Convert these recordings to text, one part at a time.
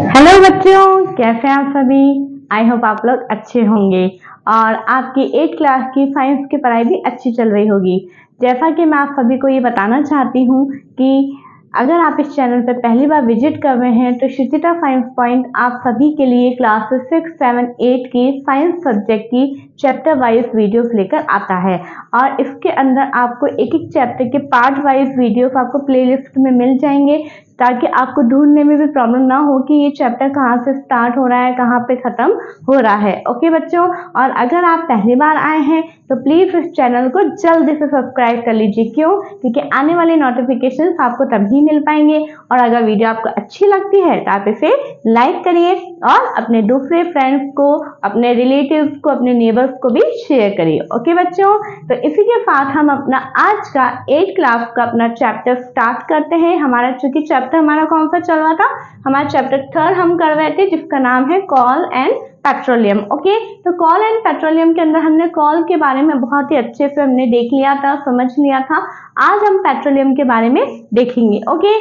Hello बच्चों, कैसे हैं आप सभी। आई होप आप लोग अच्छे होंगे और आपकी 8th क्लास की साइंस की पढ़ाई भी अच्छी चल रही होगी। जैसा कि मैं आप सभी को ये बताना चाहती हूँ कि अगर आप इस चैनल पर पहली बार विजिट कर रहे हैं तो शुचिता साइंस पॉइंट आप सभी के लिए क्लासेस 6, 7, 8 की साइंस सब्जेक्ट की चैप्टर वाइज वीडियोस लेकर आता है और इसके अंदर आपको एक एक चैप्टर के पार्ट वाइज वीडियोस आपको प्लेलिस्ट में मिल जाएंगे ताकि आपको ढूंढने में भी प्रॉब्लम ना हो कि ये चैप्टर कहाँ से स्टार्ट हो रहा है, कहाँ पे खत्म हो रहा है। ओके बच्चों, और अगर आप पहली बार आए हैं तो प्लीज इस चैनल को जल्दी से सब्सक्राइब कर लीजिए। क्यों? क्योंकि आने वाले नोटिफिकेशन आपको तभी मिल पाएंगे। और अगर वीडियो आपको अच्छी लगती है तो आप इसे लाइक करिए और अपने दूसरे फ्रेंड्स को, अपने रिलेटिव्स को, अपने नेबर्स को भी शेयर करिए। ओके बच्चों, तो इसी के साथ हम अपना आज का 8th क्लास का अपना चैप्टर स्टार्ट करते हैं। हमारा चूंकि चैप्टर हमारा कौन सा चल रहा था, हमारा चैप्टर 3 हम कर रहे थे जिसका नाम है कॉल एंड पेट्रोलियम। ओके, तो कॉल एंड पेट्रोलियम के अंदर हमने कॉल के बारे में बहुत ही अच्छे से हमने देख लिया था, समझ लिया था। आज हम पेट्रोलियम के बारे में देखेंगे। ओके,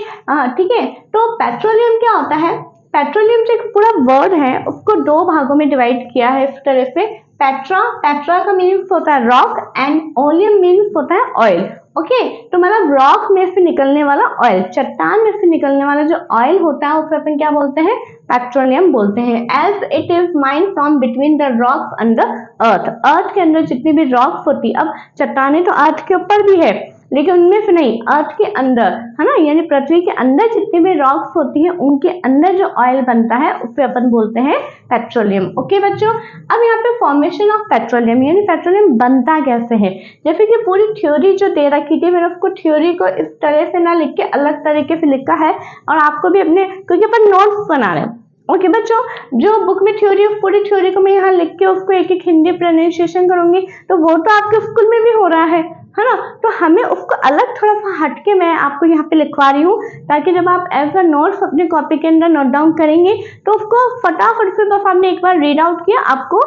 ठीक है। तो पेट्रोलियम क्या होता है? पेट्रोलियम जो एक पूरा वर्ड है उसको 2 भागों में डिवाइड किया है इस तरह से। पेट्रा का मीन्स होता है रॉक एंड ओलियम मीन्स होता है ऑयल। ओके, तो मतलब रॉक में से निकलने वाला ऑयल, चट्टान में से निकलने वाला जो ऑयल होता है उसे अपन क्या बोलते हैं? पेट्रोलियम बोलते हैं। As it is mined from between the rocks and the earth. Earth के अंदर जितनी भी रॉक्स होती, अब चट्टाने तो अर्थ के ऊपर भी है लेकिन उनमें से नहीं, अर्थ के अंदर है ना, यानी पृथ्वी के अंदर जितनी भी रॉक्स होती हैं उनके अंदर जो ऑयल बनता है उसे अपन बोलते हैं पेट्रोलियम। ओके बच्चों, अब यहाँ पे फॉर्मेशन ऑफ पेट्रोलियम यानी पेट्रोलियम बनता कैसे है, जैसे कि पूरी थ्योरी जो दे रखी थी मैंने उसको थ्योरी को इस तरह से ना लिख के अलग तरीके से लिखा है और आपको भी अपने, क्योंकि अपन नोट्स बना रहे हैं। ओके बच्चों, जो बुक में थ्योरी, पूरी थ्योरी को मैं यहाँ लिख के उसको एक एक हिंदी प्रोनाउंसिएशन करूंगी तो वो तो आपके स्कूल में भी हो रहा है ना, तो हमें उसको अलग थोड़ा सा हटके मैं आपको यहाँ पे लिखवा रही हूँ ताकि जब आप एज अ नोट्स अपने कॉपी के अंदर नोट डाउन करेंगे तो उसको फटाफट से बस आपने एक बार रीड आउट किया, आपको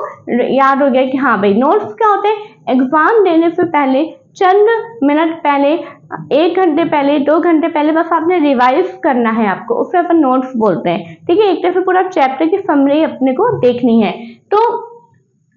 याद हो गया कि हाँ भाई नोट्स क्या होते हैं। एग्जाम देने से पहले चंद मिनट पहले, 1 घंटे पहले, 2 घंटे पहले बस आपने रिवाइज करना है, आपको उसे अपन नोट्स बोलते हैं। ठीक है, एक तरह से पूरा चैप्टर की समरी अपने को देखनी है। तो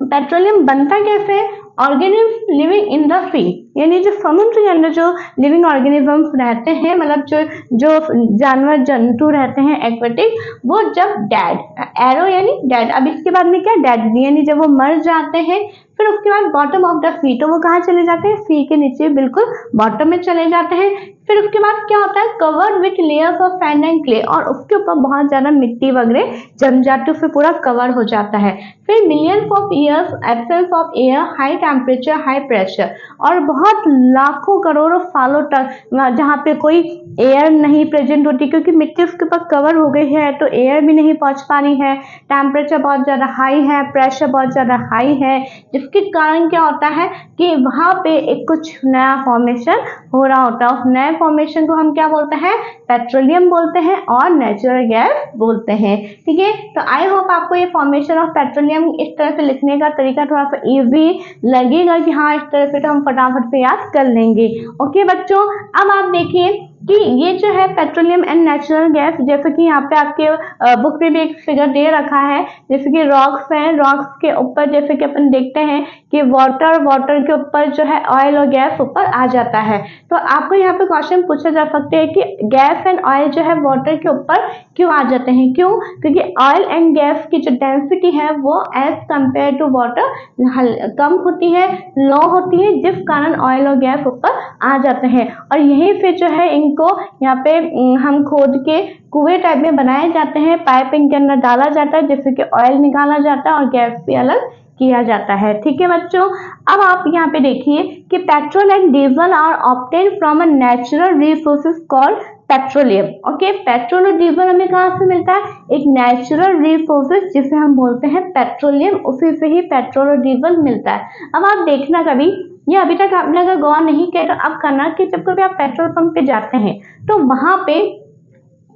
पेट्रोलियम बनता कैसे है? ऑर्गेनिज्म लिविंग इन द सी, यानी जो समुद्र के अंदर जो लिविंग ऑर्गेनिजम्स रहते हैं, मतलब जो जानवर जंतु रहते हैं एक्वेटिक, वो जब डेड, एरो यानी डेड, अब इसके बाद में क्या डेड यानी जब वो मर जाते हैं फिर उसके बाद बॉटम ऑफ द सी, तो वो कहाँ चले जाते हैं? सी के नीचे बिल्कुल बॉटम में चले जाते हैं। फिर उसके बाद क्या होता है? Covered with layers of sand and clay, और उसके ऊपर बहुत ज्यादा मिट्टी वगैरह जम जाती है, फिर पूरा कवर हो जाता है। फिर millions of years absence of air, high temperature, high pressure, और बहुत लाखों करोड़ों सालों तक जहाँ पे कोई एयर नहीं प्रेजेंट होती क्योंकि मिट्टी उसके ऊपर कवर हो गई है तो एयर भी नहीं पहुंच पा रही है, टेम्परेचर बहुत ज्यादा हाई है, प्रेशर बहुत ज्यादा हाई है, जिसके कारण क्या होता है कि वहां पे एक कुछ नया फॉर्मेशन हो रहा होता है। उस नए फॉर्मेशन को हम क्या बोलते हैं? पेट्रोलियम बोलते हैं और नेचुरल गैस बोलते हैं। ठीक है, तो आई होप आपको ये फॉर्मेशन ऑफ पेट्रोलियम इस तरह से लिखने का तरीका थोड़ा सा इजी लगेगा कि हाँ इस तरह से तो हम फटाफट से याद कर लेंगे। ओके बच्चों, अब आप देखिए कि ये जो है पेट्रोलियम एंड नेचुरल गैस, जैसे कि यहाँ पे आपके बुक में भी एक फिगर दे रखा है, जैसे कि रॉक्स हैं, रॉक्स के ऊपर जैसे कि अपन देखते हैं कि वाटर के ऊपर जो है ऑयल और गैस ऊपर आ जाता है। तो आपको यहाँ पे क्वेश्चन पूछा जा सकते हैं कि गैस एंड ऑयल जो है वाटर के ऊपर क्यों आ जाते हैं? क्यों? क्योंकि ऑयल एंड गैस की जो डेंसिटी है वो एज कंपेयर टू वाटर कम होती है, लो होती है, जिस कारण ऑयल और गैस ऊपर आ जाते हैं। और यहीं से जो है इनको यहाँ पे हम खोद के कुएं टाइप में बनाए जाते हैं, पाइप इनके अंदर डाला जाता है जिससे कि ऑयल निकाला जाता है और गैस भी अलग किया जाता है। ठीक है बच्चों, अब आप यहाँ पे देखिए कि petrol and diesel are obtain from a natural resources called petroleum. Okay, petrol और डीजल हमें कहाँ से मिलता है? एक नेचुरल रिसोर्सेज जिसे हम बोलते हैं पेट्रोलियम, उसी से ही पेट्रोल और डीजल मिलता है। अब आप देखना कभी, ये अभी तक आपने अगर गौर नहीं किया तो अब करना कि जब कभी आप पेट्रोल पंप पे जाते हैं तो वहां पे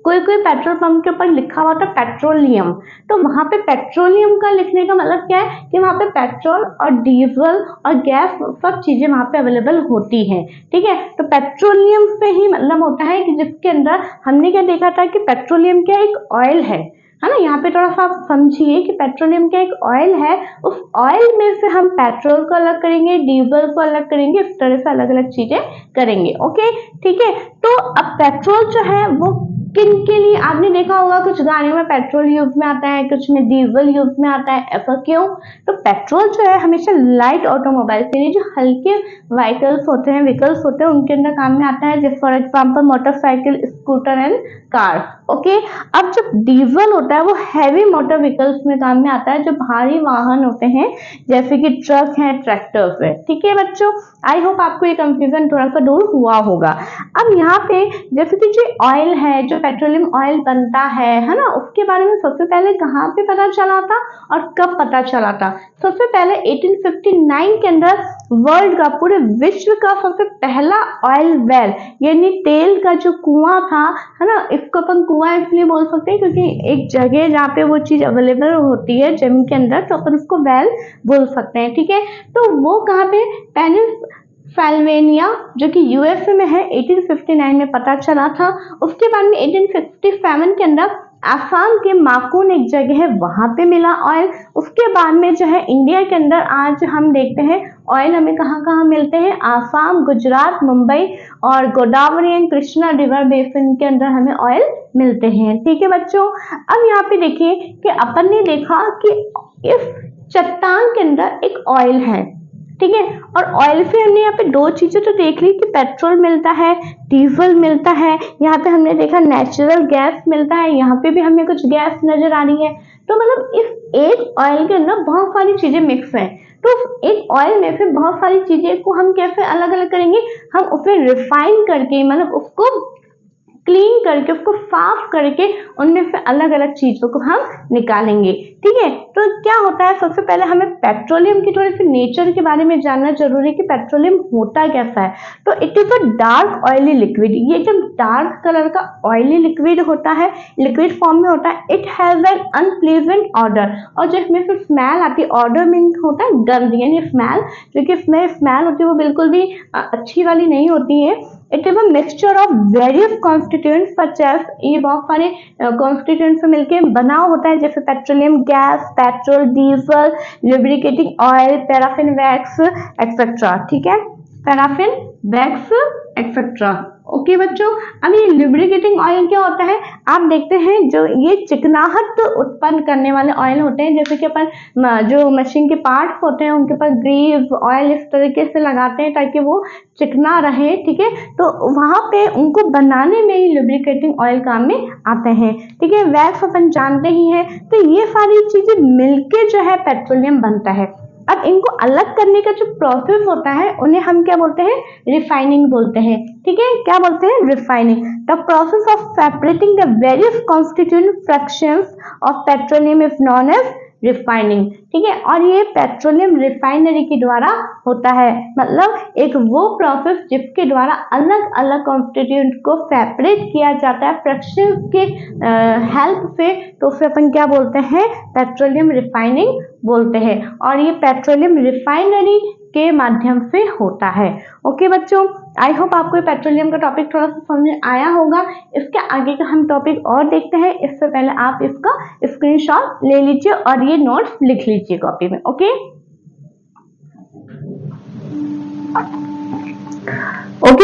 कोई पेट्रोल पंप के ऊपर लिखा हुआ था पेट्रोलियम, तो वहां पे पेट्रोलियम का लिखने का मतलब क्या है कि वहां पे पेट्रोल और डीजल और गैस सब चीजें वहां पे अवेलेबल होती हैं। ठीक है, तो पेट्रोलियम से ही मतलब होता है कि जिसके अंदर हमने क्या देखा था कि पेट्रोलियम क्या एक ऑयल है, है ना। यहाँ पे थोड़ा सा आप समझिए कि पेट्रोलियम क्या एक ऑयल है, उस ऑयल में से हम पेट्रोल को अलग करेंगे, डीजल को अलग करेंगे, इस तरह से अलग अलग चीजें करेंगे। ओके ठीक है। तो अब पेट्रोल जो है वो किन के लिए, आपने देखा होगा कुछ गाड़ियों में पेट्रोल यूज में आता है, कुछ में डीजल यूज में आता है, ऐसा क्यों? तो पेट्रोल जो है हमेशा लाइट ऑटोमोबाइल के लिए, जो हल्के व्हीकल्स होते हैं उनके अंदर काम में आता है, जैसे for example motorcycle, scooter and car. Okay अब जब डीजल होता है वो हैवी मोटर व्हीकल्स में काम में आता है, जो भारी वाहन होते हैं जैसे कि ट्रक है, ट्रैक्टर्स है। ठीक है बच्चों, आई होप आपको ये कंफ्यूजन थोड़ा सा दूर हुआ होगा। अब यहाँ पे जैसे कि जो ऑयल है, जो पेट्रोलियम ऑयल बनता है ना, उसके बारे में सबसे पहले कहाँ पे पता चला था और कब पता चला था? सबसे पहले 1859 के अंदर वर्ल्ड का, पूरे विश्व का सबसे पहला ऑयल वेल यानी तेल का जो कुआं था, है ना, इसको अपन कुआं इसलिए बोल सकते हैं क्योंकि एक जगह जहाँ पे वो चीज अवेलेबल होती है जमीन के अंदर, तो अपन उसको वेल बोल सकते हैं। ठीक है, तो वो कहाँ पे, पेनिसिल्वेनिया जो कि यूएसए में है, 1859 में पता चला था। उसके बाद में 1857 के अंदर आसाम के माकुन एक जगह है, वहां पे मिला ऑयल। उसके बाद में जो है इंडिया के अंदर आज हम देखते हैं ऑयल हमें कहाँ कहाँ मिलते हैं, आसाम, गुजरात, मुंबई और Godavari and Krishna river basin के अंदर हमें ऑयल मिलते हैं। ठीक है बच्चों, अब यहाँ पे देखिए कि अपन ने देखा कि इस चट्टान के अंदर एक ऑयल है। ठीक है, और ऑयल से हमने यहाँ पे दो चीजें तो देख ली कि पेट्रोल मिलता है, डीजल मिलता है, यहाँ पे हमने देखा नेचुरल गैस मिलता है, यहाँ पे भी हमें कुछ गैस नजर आ रही है। तो मतलब इस एक ऑयल के अंदर बहुत सारी चीजें मिक्स हैं। तो एक ऑयल में से बहुत सारी चीजें को हम कैसे अलग अलग करेंगे, हम उसे रिफाइन करके, मतलब उसको क्लीन करके, उसको साफ करके उनमें से अलग अलग चीजों को हम निकालेंगे। ठीक है, तो क्या होता है, सबसे पहले हमें पेट्रोलियम की थोड़ी सी नेचर के बारे में जानना जरूरी है कि पेट्रोलियम होता कैसा है। तो it is a dark oily liquid, ये एकदम डार्क कलर का ऑयली लिक्विड होता है, लिक्विड फॉर्म में होता है। It has an unpleasant order, और जो इसमें से स्मेल आती है, ऑर्डर मीन होता है गंध यानी स्मेल, जो कि इसमें स्मेल होती है वो बिल्कुल भी अच्छी वाली नहीं होती है। It is a mixture of various constituents such as, ये बहुत सारे कॉन्स्टिट्यूएंट्स से मिलकर बना होता है, जैसे petroleum gas, petrol, diesel, lubricating oil, paraffin wax etcetera. ठीक है, पैराफिन वैक्स एक्सेट्रा। ओके बच्चों, अब ये लुब्रिकेटिंग ऑयल क्या होता है, आप देखते हैं जो ये चिकनाहट उत्पन्न करने वाले ऑयल होते हैं, जैसे कि अपन जो मशीन के पार्ट्स होते हैं उनके ऊपर ग्रीस ऑयल इस तरीके से लगाते हैं ताकि वो चिकना रहे। ठीक है, तो वहां पे उनको बनाने में ही लुब्रिकेटिंग ऑयल काम में आते हैं। ठीक है, वैक्स अपन जानते ही हैं। तो ये सारी चीजें मिलके जो है पेट्रोलियम बनता है। अब इनको अलग करने का जो प्रोसेस होता है उन्हें हम क्या बोलते हैं, रिफाइनिंग बोलते हैं। ठीक है, क्या बोलते हैं, refining. The process of separating the various constituent fractions of petroleum is known as refining. ठीक है, और ये पेट्रोलियम रिफाइनरी के द्वारा होता है, मतलब एक वो प्रोसेस जिसके द्वारा अलग अलग कॉन्स्टिट्यूएंट को सेपरेट किया जाता है फ्रैक्शंस के हेल्प से, तो उसे अपन क्या बोलते हैं, पेट्रोलियम रिफाइनिंग बोलते हैं। और ये पेट्रोलियम रिफाइनरी के माध्यम से होता है। ओके बच्चों, आई होप आपको ये पेट्रोलियम का टॉपिक थोड़ा सा समझ में आया होगा। इसके आगे का हम टॉपिक और देखते हैं, इससे पहले आप इसका स्क्रीनशॉट ले लीजिए और ये नोट्स लिख लीजिए कॉपी में। ओके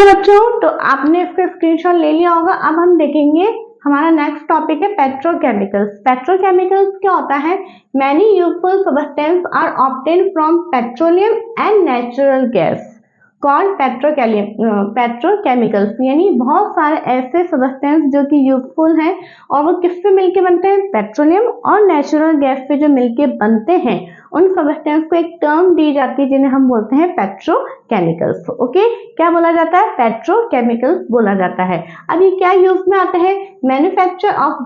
बच्चों, तो आपने इसका स्क्रीनशॉट ले लिया होगा। अब हम देखेंगे हमारा नेक्स्ट टॉपिक है पेट्रोकेमिकल्स। पेट्रोकेमिकल्स क्या होता है, many useful substance are obtain from petroleum and natural gas called petrochemicals, यानी बहुत सारे ऐसे सब्सटेंस जो कि यूजफुल हैं और वो किससे मिलके बनते हैं, पेट्रोलियम और नेचुरल गैस से जो मिलके बनते हैं उन सब्सटेंस को एक टर्म दी जाती है जिन्हें हम बोलते हैं पेट्रोकेमिकल्स। ओके, क्या बोला जाता है, पेट्रोकेमिकल्स बोला जाता है। अब ये क्या यूज में आते हैं, मैन्युफैक्चर ऑफ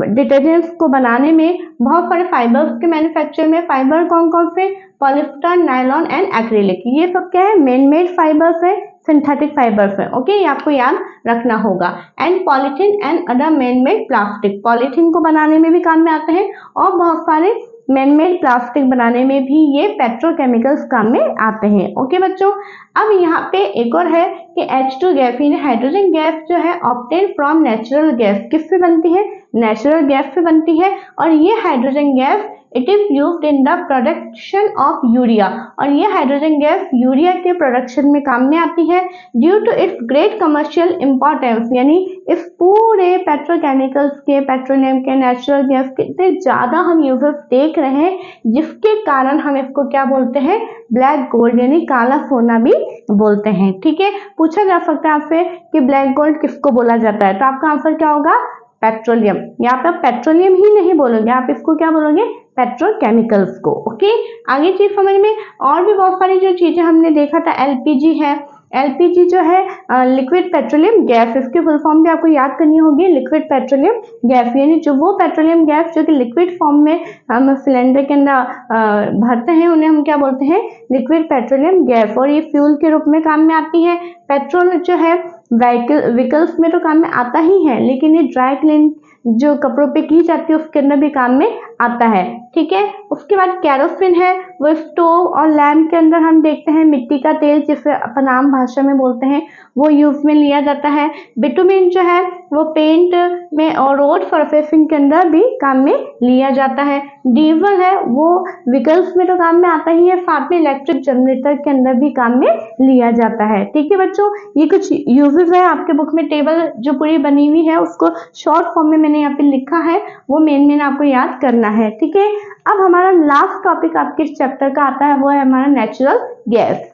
डिटर्जेंट्स को बनाने में, बहुत सारे फाइबर्स के मैन्युफैक्चर में। फाइबर कौन कौन से, पॉलिस्टर, नायलॉन एंड एक्रिलिक, ये सब क्या है, मैन मेड फाइबर्स है, सिंथेटिक फाइबर्स है। ओके, ये आपको याद रखना होगा। And polythene and other man made plastic, polythene को बनाने में भी काम में आते हैं और बहुत सारे मैनमेड प्लास्टिक बनाने में भी ये पेट्रोकेमिकल्स काम में आते हैं। ओके बच्चों, अब यहाँ पे एक और है कि H2 गैस यानी हाइड्रोजन गैस जो है ऑब्टेन फ्रॉम नेचुरल गैस, किससे बनती है? नेचुरल गैस से बनती है। और ये hydrogen gas it is used in the production of urea, और ये हाइड्रोजन गैस यूरिया के प्रोडक्शन में काम में आती है। Due to its great commercial importance, यानी इस पूरे पेट्रोकेमिकल्स के, पेट्रोलियम के, नेचुरल गैस के इतने ज्यादा हम यूजेस देख रहे हैं, जिसके कारण हम इसको क्या बोलते हैं? ब्लैक गोल्ड यानी काला सोना भी बोलते हैं। ठीक है, पूछा जा सकता है आपसे कि ब्लैक गोल्ड किसको बोला जाता है, तो आपका आंसर क्या होगा? पेट्रोलियम। यहाँ पे आप पेट्रोलियम ही नहीं बोलोगे, आप इसको क्या बोलोगे? पेट्रोकेमिकल्स को। ओके, आगे चीज समझ में, और भी बहुत सारी जो चीजें हमने देखा था, एलपीजी है। एलपीजी जो है लिक्विड पेट्रोलियम गैस, इसकी फुल फॉर्म भी आपको याद करनी होगी, लिक्विड पेट्रोलियम गैस, यानी जो वो पेट्रोलियम गैस जो कि लिक्विड फॉर्म में हम सिलेंडर के अंदर भरते हैं, उन्हें हम क्या बोलते हैं? Liquid petroleum gas. और ये फ्यूल के रूप में काम में आती है। पेट्रोल जो है व्हीकल्स में तो काम में आता ही है, लेकिन ये ड्राई क्लीन जो कपड़ों पे की जाती है उसके अंदर भी काम में आता है। ठीक है, उसके बाद कैरोसिन है, वो स्टोव और लैम्प के अंदर हम देखते हैं मिट्टी का तेल, जिसे अपन आम भाषा में बोलते हैं, वो यूज में लिया जाता है। बिटुमिन जो है वो पेंट में और रोड सरफेसिंग के अंदर भी काम में लिया जाता है। डीजल है वो व्हीकल्स में तो काम में आता ही है, साथ में इलेक्ट्रिक जनरेटर के अंदर भी काम में लिया जाता है। ठीक है बच्चों, ये कुछ यूजेस है, आपके बुक में टेबल जो पूरी बनी हुई है उसको शॉर्ट फॉर्म में मैंने यहाँ पे लिखा है, वो मेन आपको याद करना है। ठीक है, अब हमारा लास्ट टॉपिक आपके इस चैप्टर का आता है, वो है हमारा नेचुरल गैस।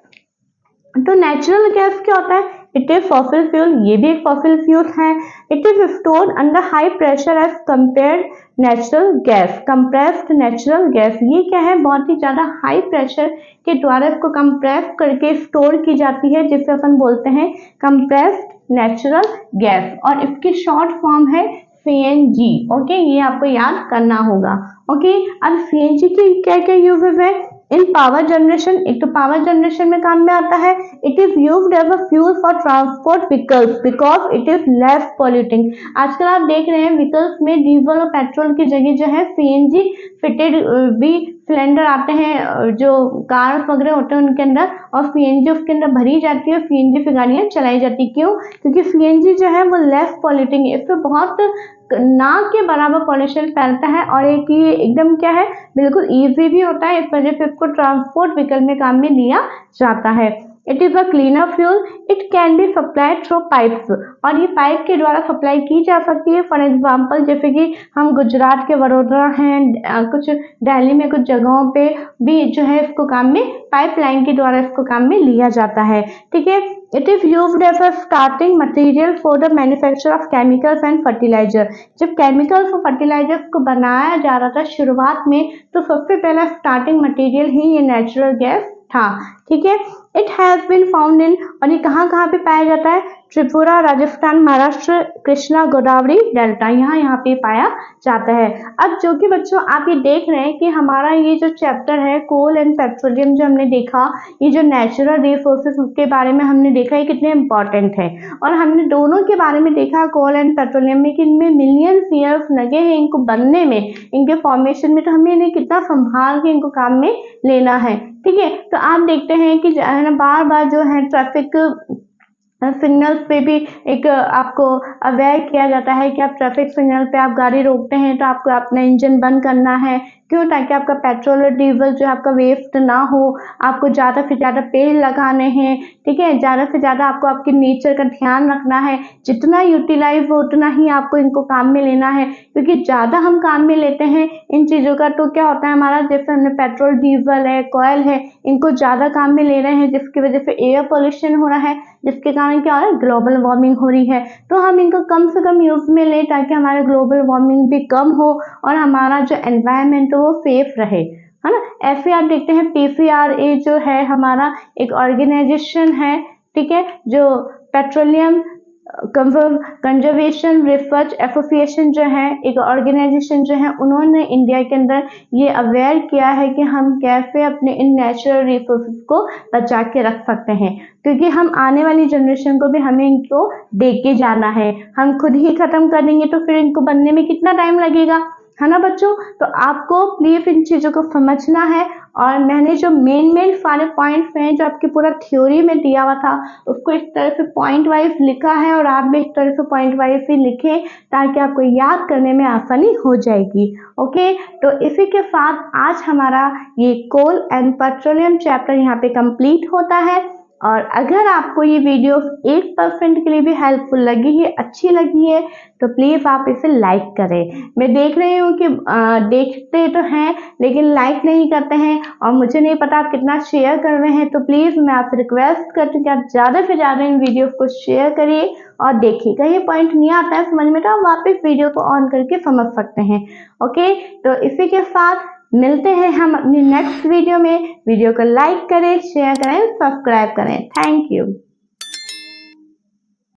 तो नेचुरल गैस क्या होता है? इट इज फॉसिल फ्यूल, ये भी एक फॉसिल फ्यूल है। It is stored under high pressure as compared natural gas, compressed natural gas. ये क्या है? बहुत ही ज्यादा हाई प्रेशर के द्वारा इसको कंप्रेस करके स्टोर की जाती है, जिसे अपन बोलते हैं कंप्रेस्ड नेचुरल गैस, और इसकी शॉर्ट फॉर्म है सीएनजी। ओके, ये आपको याद करना होगा। ओके, अब सीएनजी की क्या क्या यूजेस है? इन पावर जनरेशन, एक तो पावर जनरेशन में काम में आता है। It is used as a fuel for transport vehicles because it is less polluting. आजकल आप देख रहे हैं व्हीकल्स में डीजल और पेट्रोल की जगह जो है सीएनजी फिटेड भी सिलेंडर आते हैं, जो कार वगैरह होते हैं उनके अंदर, और सीएनजी उसके अंदर भरी जाती है, सीएनजी से गाड़ियां चलाई जाती है। क्यों? क्योंकि सीएनजी जो है वो लेस पॉल्यूटिंग है, इससे बहुत ना के बराबर पॉल्यूशन फैलता है, और एक ये एकदम क्या है, बिल्कुल इजी भी होता है, इस वजह से इसको ट्रांसपोर्ट व्हीकल में काम में लिया जाता है। It is a cleaner fuel, it can be supplied through pipes, और ये पाइप के द्वारा सप्लाई की जा सकती है। फॉर एग्जांपल जैसे कि हम गुजरात के वडोदरा हैं, कुछ दिल्ली में कुछ जगहों पे भी जो है इसको काम में पाइपलाइन के द्वारा इसको काम में लिया जाता है। ठीक है, it is used as a starting material for the manufacture of chemicals and fertiliser. जब केमिकल्स और फर्टिलाइजर्स को बनाया जा रहा था शुरुआत में, तो सबसे पहला स्टार्टिंग मटेरियल ही ये नेचुरल गैस था। ठीक है, it has been found in, और ये कहाँ पे पाया जाता है? त्रिपुरा, राजस्थान, महाराष्ट्र, कृष्णा गोदावरी डेल्टा, यहाँ पे पाया जाता है। अब जो कि बच्चों आप ये देख रहे हैं कि हमारा ये जो चैप्टर है कोल एंड पेट्रोलियम जो हमने देखा, ये जो नेचुरल रिसोर्सेज के बारे में हमने देखा ये कितने इंपॉर्टेंट है, और हमने दोनों के बारे में देखा कोल एंड पेट्रोलियम में कि इनमें मिलियंस ईयर्स लगे हैं इनको बनने में, इनके फॉर्मेशन में, तो हमें इन्हें कितना संभाल के इनको काम में लेना है। ठीक है, तो आप देखते हैं कि बार बार जो है ट्रैफिक सिग्नल्स पे भी एक आपको अवेयर किया जाता है कि आप ट्रैफिक सिग्नल पे आप गाड़ी रोकते हैं तो आपको अपना इंजन बंद करना है। क्यों? ताकि आपका पेट्रोल और डीजल जो आपका वेस्ट ना हो। आपको ज़्यादा से ज़्यादा पेड़ लगाने हैं, ठीक है, ज़्यादा से ज़्यादा आपको आपके नेचर का ध्यान रखना है। जितना यूटिलाइज हो उतना ही आपको इनको काम में लेना है, क्योंकि ज़्यादा हम काम में लेते हैं इन चीज़ों का तो क्या होता है हमारा, जैसे हमने पेट्रोल, डीजल है, कोयल है, इनको ज़्यादा काम में ले रहे हैं, जिसकी वजह से एयर पोल्यूशन हो रहा है, जिसके कारण क्या हो रहा है, ग्लोबल वार्मिंग हो रही है। तो हम इनको कम से कम यूज में लें ताकि हमारे ग्लोबल वार्मिंग भी कम हो और हमारा जो एनवायरनमेंट वो सेफ रहे, है ना। ऐसे आप देखते हैं पीसीआरए जो है हमारा एक ऑर्गेनाइजेशन है, ठीक है, जो पेट्रोलियम कंजर्वेशन रिसर्च एसोसिएशन जो है एक ऑर्गेनाइजेशन जो है, उन्होंने इंडिया के अंदर ये अवेयर किया है कि हम कैसे अपने इन नेचुरल रिसोर्सेज को बचा के रख सकते हैं, क्योंकि हम आने वाली जनरेशन को भी हमें इनको दे के जाना है। हम खुद ही खत्म कर देंगे तो फिर इनको बनने में कितना टाइम लगेगा। है ना बच्चों। तो आपको प्लीज इन चीज़ों को समझना है, और मैंने जो मेन सारे पॉइंट्स हैं जो आपके पूरा थ्योरी में दिया हुआ था उसको इस तरह से पॉइंट वाइज लिखा है, और आप भी इस तरह से पॉइंट वाइज ही लिखें ताकि आपको याद करने में आसानी हो जाएगी। ओके, तो इसी के साथ आज हमारा ये कोल एंड पेट्रोलियम चैप्टर यहाँ पे कंप्लीट होता है। और अगर आपको ये वीडियो 1% के लिए भी हेल्पफुल लगी है, अच्छी लगी है, तो प्लीज़ आप इसे लाइक करें। मैं देख रही हूँ कि देखते तो हैं लेकिन लाइक नहीं करते हैं, और मुझे नहीं पता आप कितना शेयर कर रहे हैं। तो प्लीज़ मैं आपसे रिक्वेस्ट करती हूँ कि आप ज़्यादा से ज़्यादा इन वीडियोस को शेयर करिए और देखिए। कहीं पॉइंट नहीं आता है समझ में तो आप वापस वीडियो को ऑन करके समझ सकते हैं। ओके, तो इसी के साथ मिलते हैं हम अपनी नेक्स्ट वीडियो में। वीडियो को लाइक करें, शेयर करें, सब्सक्राइब करें। Thank you.